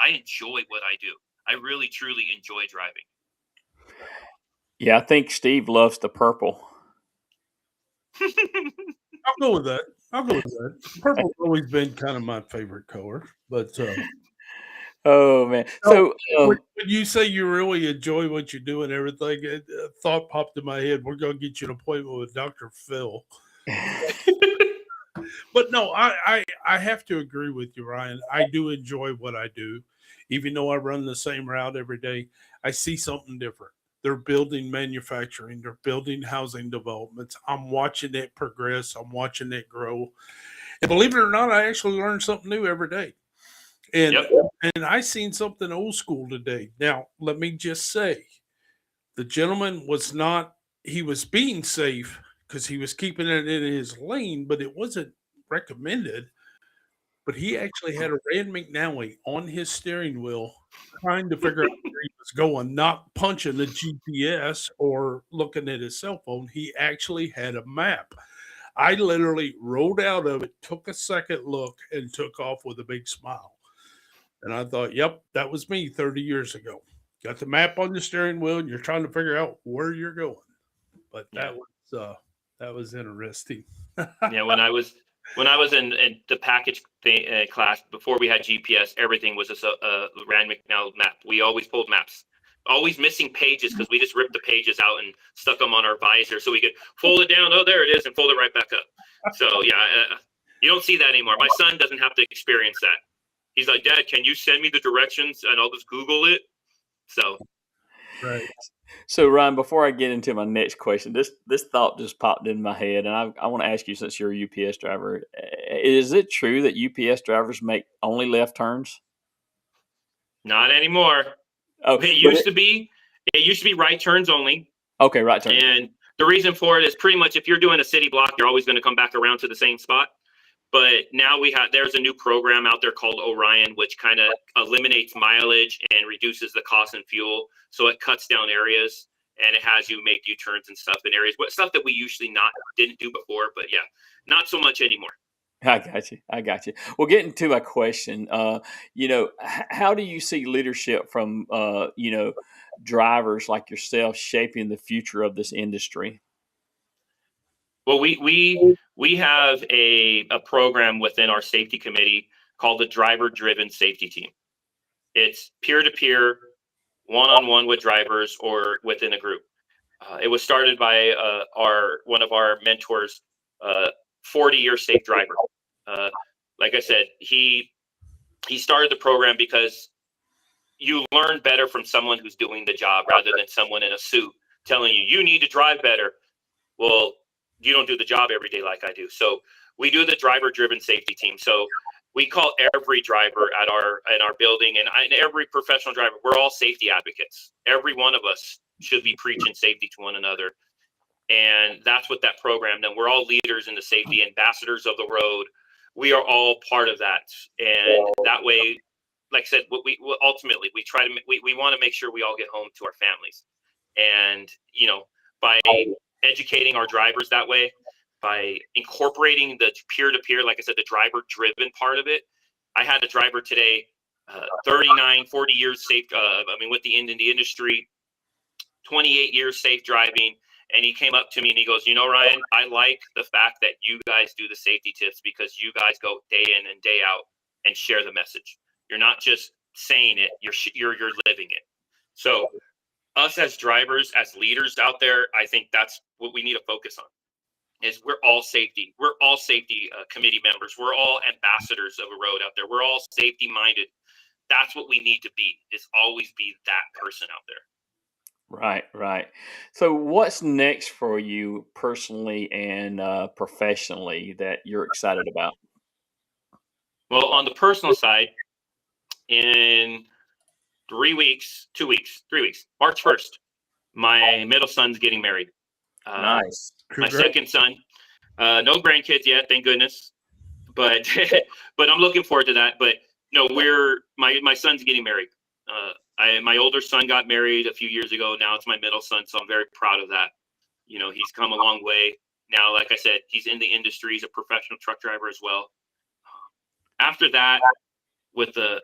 I enjoy what I do. I really, truly enjoy driving. Yeah, I think Steve loves the purple. I'll go with that. Purple's always been kind of my favorite color, but Oh man! So when you say you really enjoy what you do and everything, a thought popped in my head. We're going to get you an appointment with Dr. Phil. But no, I have to agree with you, Ryan. I do enjoy what I do, even though I run the same route every day. I see something different. They're building manufacturing. They're building housing developments. I'm watching it progress. I'm watching it grow. And believe it or not, I actually learn something new every day. And and I seen something old school today. Now, let me just say, the gentleman was not, he was being safe because he was keeping it in his lane, but it wasn't recommended. But he actually had a Rand McNally on his steering wheel trying to figure out where he was going, not punching the GPS or looking at his cell phone. He actually had a map. I literally rolled out of it, took a second look, and took off with a big smile. And I thought, yep, that was me 30 years ago. Got the map on the steering wheel, and you're trying to figure out where you're going. But that was interesting. Yeah, when I was in the package class before we had GPS, everything was just a Rand McNally map. We always pulled maps, always missing pages because we just ripped the pages out and stuck them on our visor so we could fold it down. Oh, there it is, and fold it right back up. So yeah, you don't see that anymore. My son doesn't have to experience that. He's like, Dad, can you send me the directions and I'll just Google it? So, right. So Ryan, before I get into my next question, this thought just popped in my head, and I want to ask you, since you're a UPS driver, is it true that UPS drivers make only left turns? Not anymore. Oh, it used to be right turns only. Okay, right turn. And the reason for it is pretty much if you're doing a city block, you're always going to come back around to the same spot. But now there's a new program out there called Orion, which kind of eliminates mileage and reduces the cost in fuel. So it cuts down areas and it has you make U-turns and stuff in areas, stuff that we usually didn't do before. But yeah, not so much anymore. I got you. Well, getting to my question, how do you see leadership from, drivers like yourself shaping the future of this industry? Well, we have a program within our safety committee called the Driver-Driven Safety Team. It's peer-to-peer, one-on-one with drivers or within a group. It was started by one of our mentors, 40-year safe driver. Like I said, he started the program because you learn better from someone who's doing the job rather than someone in a suit telling you need to drive better. Well, you don't do the job every day like I do. So we do the driver-driven safety team. So we call every driver at our building and every professional driver, we're all safety advocates. Every one of us should be preaching safety to one another. And that's what that program, then we're all leaders in the safety, ambassadors of the road. We are all part of that. And that way, like I said, ultimately we try to, we want to make sure we all get home to our families. And, by educating our drivers that way, by incorporating the peer-to-peer, like I said, the driver-driven part of it. I had a driver today, 39, 40 years safe, with the industry, 28 years safe driving. And he came up to me and he goes, Ryan, I like the fact that you guys do the safety tips because you guys go day in and day out and share the message. You're not just saying it, you're living it. So us as drivers, as leaders out there, I think that's what we need to focus on. Is we're all safety committee members. We're all ambassadors of a road out there. We're all safety minded. That's what we need to be, is always be that person out there. Right. So what's next for you personally and professionally that you're excited about? Well, on the personal side, in 3 weeks, 2 weeks, 3 weeks. March 1st, my middle son's getting married. Nice. My second son, no grandkids yet, thank goodness. But but I'm looking forward to that. But no, my son's getting married. My older son got married a few years ago. Now it's my middle son, so I'm very proud of that. He's come a long way. Now, like I said, he's in the industry. He's a professional truck driver as well. After that, with the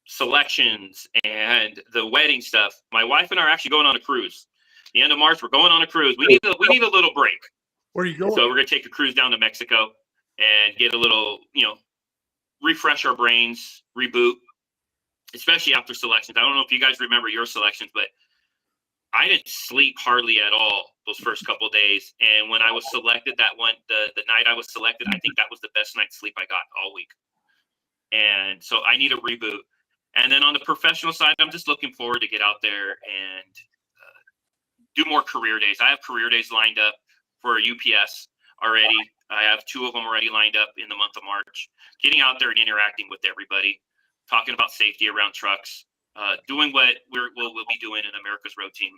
selections and the wedding stuff, my wife and I are actually going on a cruise. The end of March, we're going on a cruise. We need a little break. Where are you going? So we're gonna take a cruise down to Mexico and get a little, refresh our brains, reboot, especially after selections. I don't know if you guys remember your selections, but I didn't sleep hardly at all those first couple of days. And when I was selected, the night I was selected, I think that was the best night's sleep I got all week. And so I need a reboot. And then on the professional side, I'm just looking forward to get out there and do more career days. I have career days lined up for UPS already. I have 2 of them already lined up in the month of March. Getting out there and interacting with everybody, talking about safety around trucks, doing what we'll be doing in America's Road Team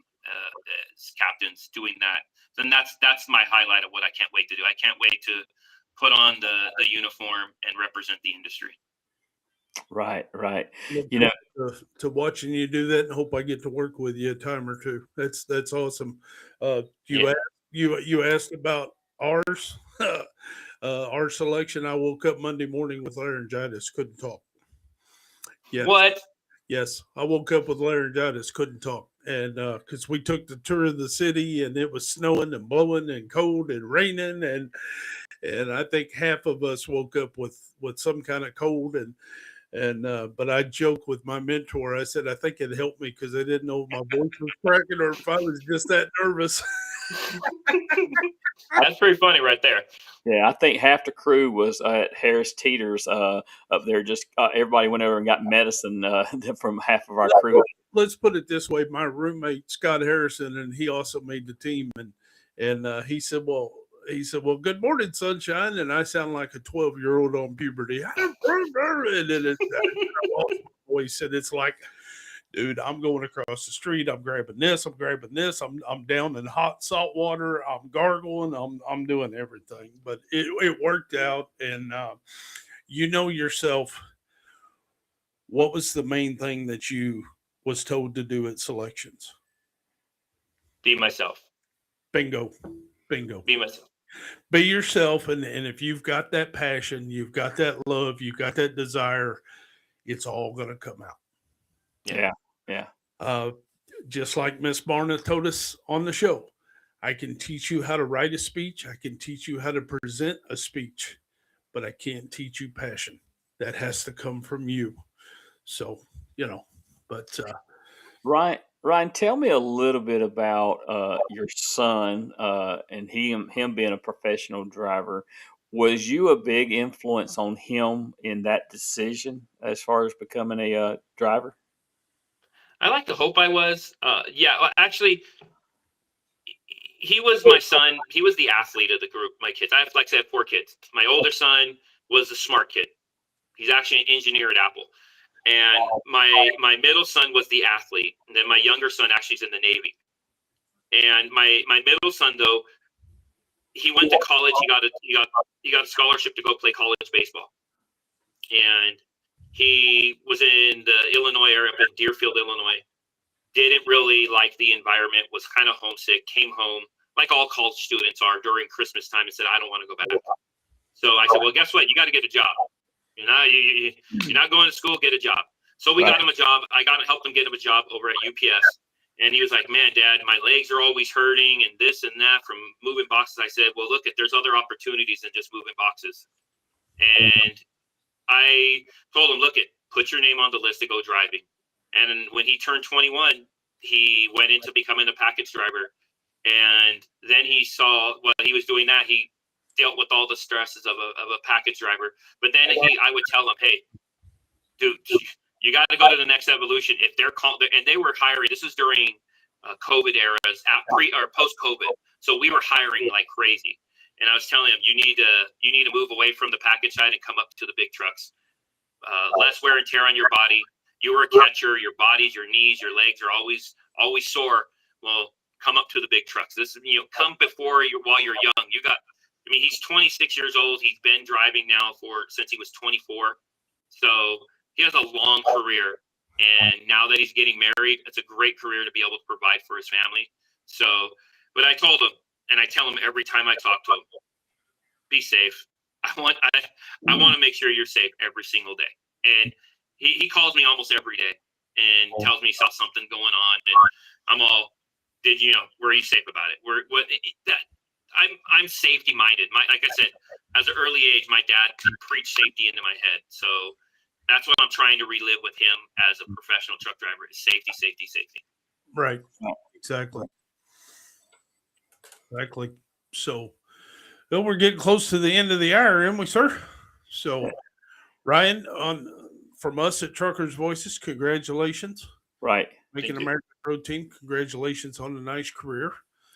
as captains, doing that. Then that's my highlight of what I can't wait to do. I can't wait to put on the uniform and represent the industry. Right. To watching you do that, and hope I get to work with you a time or two. That's awesome. You asked about ours. Our selection. I woke up Monday morning with laryngitis, couldn't talk. Yes. What? Yes, I woke up with laryngitis, couldn't talk, and because we took the tour of the city, and it was snowing and blowing and cold and raining, and I think half of us woke up with some kind of cold, and but I joked with my mentor. I said I think it helped me because I didn't know if my voice was cracking or if I was just that nervous. That's pretty funny right there. Yeah, I think half the crew was at Harris Teeter's up there. Just everybody went over and got medicine from half of our crew. Let's put it this way: my roommate Scott Harrison, and he also made the team, and he said, "Well, good morning, sunshine," and I sound like a 12-year-old on puberty. And then he said, "It's like, dude, I'm going across the street. I'm grabbing this. I'm down in hot salt water. I'm gargling. I'm doing everything." But it worked out. And yourself, what was the main thing that you was told to do at selections? Be myself. Bingo. Be myself. Be yourself. And if you've got that passion, you've got that love, you've got that desire, it's all going to come out. Yeah. Just like Miss Barna told us on the show, I can teach you how to write a speech. I can teach you how to present a speech, but I can't teach you passion. That has to come from you. So, but Ryan, tell me a little bit about your son and him being a professional driver. Was you a big influence on him in that decision as far as becoming a driver? I like to hope I was. Actually, he was my son. He was the athlete of the group, my kids. I have 4 kids. My older son was the smart kid. He's actually an engineer at Apple. And my middle son was the athlete. And then my younger son actually is in the Navy. And my middle son, though, he went to college. He got a scholarship to go play college baseball. And he was in the Illinois area, in Deerfield, Illinois. Didn't really like the environment, was kind of homesick, came home, like all college students are during Christmas time, and said, I don't want to go back. So I said, well, guess what? You got to get a job. You're not going to school, get a job. So we got him a job. I helped him get him a job over at UPS. And he was like, man, Dad, my legs are always hurting and this and that from moving boxes. I said, well, look, there's other opportunities than just moving boxes. And I told him, put your name on the list to go driving. And when he turned 21, he went into becoming a package driver. And then he saw while he was doing that, he dealt with all the stresses of a package driver. But then I would tell him, hey, dude, you got to go to the next evolution. If they're called, and they were hiring, this is during COVID eras, post COVID. So we were hiring like crazy. And I was telling him, you need to move away from the package side and come up to the big trucks. Less wear and tear on your body. You were a catcher. Your bodies, your knees, your legs are always sore. Well, come up to the big trucks. This is, come before you while you're young. He's 26 years old. He's been driving now since he was 24. So he has a long career. And now that he's getting married, it's a great career to be able to provide for his family. So, but I told him, and I tell him every time I talk to him, be safe. I want to make sure you're safe every single day. And he calls me almost every day and tells me he saw something going on. And I'm all, were you safe about it? I'm safety minded. Like I said, as an early age, my dad could preach safety into my head. So that's what I'm trying to relive with him as a professional truck driver is safety, safety, safety. Right. Exactly. So, well, we're getting close to the end of the hour, aren't we, sir? So, Ryan, from us at Truckers Voices, congratulations. Right. Making American Road Team, congratulations on a nice career.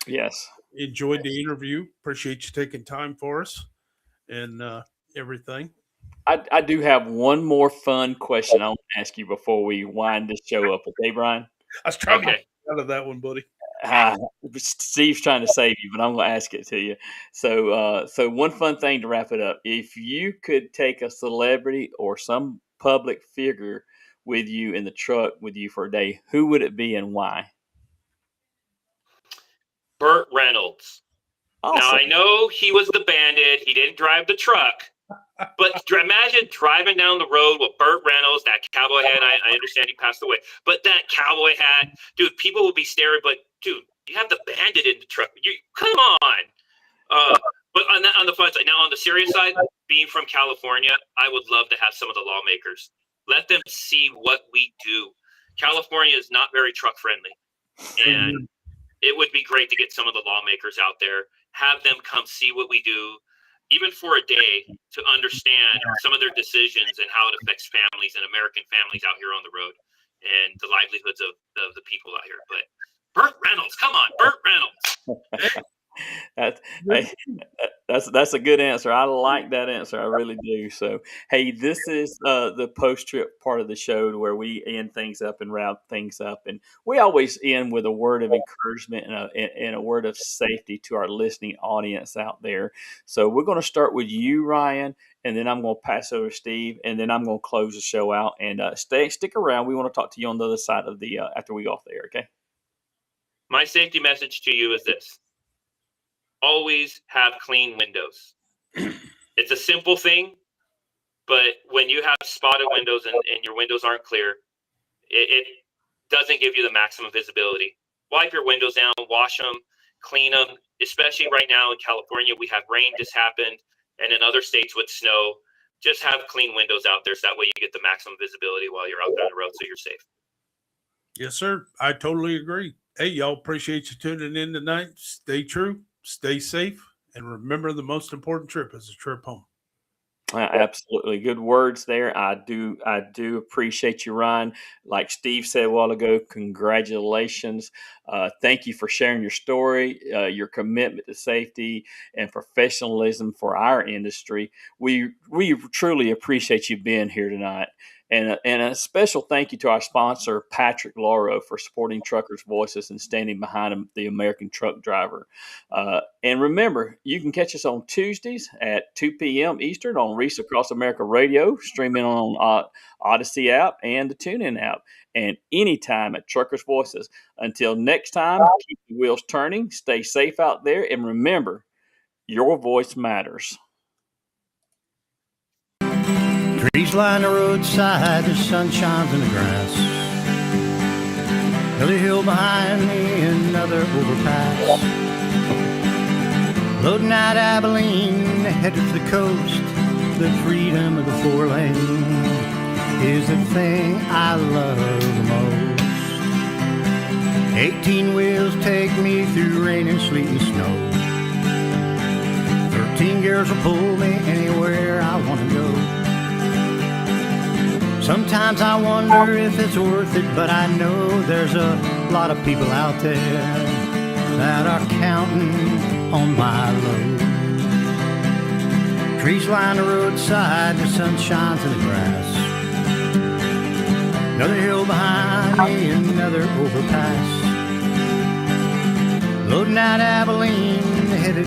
Yes. Enjoyed the interview. Appreciate you taking time for us and everything. I do have one more fun question I want to ask you before we wind this show up. Okay, Brian? I was trying to get out of that one, buddy. Steve's trying to save you, but I'm going to ask it to you. So one fun thing to wrap it up. If you could take a celebrity or some public figure with you in the truck with you for a day, who would it be and why? Burt Reynolds. Awesome. Now, I know he was the bandit. He didn't drive the truck. But imagine driving down the road with Burt Reynolds, that cowboy hat. I understand he passed away. But that cowboy hat, dude, people will be staring. But, dude, you have the bandit in the truck. Come on. But on the fun side, now on the serious side, being from California, I would love to have some of the lawmakers. Let them see what we do. California is not very truck friendly. And it would be great to get some of the lawmakers out there, have them come see what we do, even for a day, to understand some of their decisions and how it affects families and American families out here on the road and the livelihoods of the people out here. But Burt Reynolds, come on, Burt Reynolds. That's a good answer. I like that answer. I really do. So, hey, this is the post-trip part of the show where we end things up and wrap things up. And we always end with a word of encouragement and a word of safety to our listening audience out there. So we're going to start with you, Ryan, and then I'm going to pass over to Steve, and then I'm going to close the show out. And stick around. We want to talk to you on the other side of the after we go off the air, okay? My safety message to you is this. Always have clean windows. It's a simple thing, but when you have spotted windows and your windows aren't clear, it doesn't give you the maximum visibility. Wipe your windows down, wash them, clean them, especially right now in California. We have rain just happened, and in other states with snow. Just have clean windows out there so that way you get the maximum visibility while you're out there on the road so you're safe. Yes, sir. I totally agree. Hey, y'all, appreciate you tuning in tonight. Stay true. Stay safe, and remember the most important trip is a trip home. Absolutely. Good words there. I do appreciate you, Ryan. Like Steve said a while ago, congratulations. Thank you for sharing your story, your commitment to safety and professionalism for our industry. We truly appreciate you being here tonight. And a special thank you to our sponsor, Patrick Lauro, for supporting Truckers' Voices and standing behind the American truck driver. And remember, you can catch us on Tuesdays at 2 p.m. Eastern on Reese Across America Radio, streaming on Odyssey app and the TuneIn app, and anytime at Truckers' Voices. Until next time, keep the wheels turning, stay safe out there, and remember, your voice matters. Trees line the roadside, the sun shines in the grass. Hilly hill behind me, another overpass. Loading out Abilene, headed to the coast. The freedom of the 4-lane is the thing I love the most. 18 wheels take me through rain and sleet and snow. 13 gears will pull me anywhere I want to go. Sometimes I wonder if it's worth it, but I know there's a lot of people out there that are counting on my load. Trees line the roadside, the sun shines in the grass. Another hill behind me, another overpass. Loading out Abilene, headed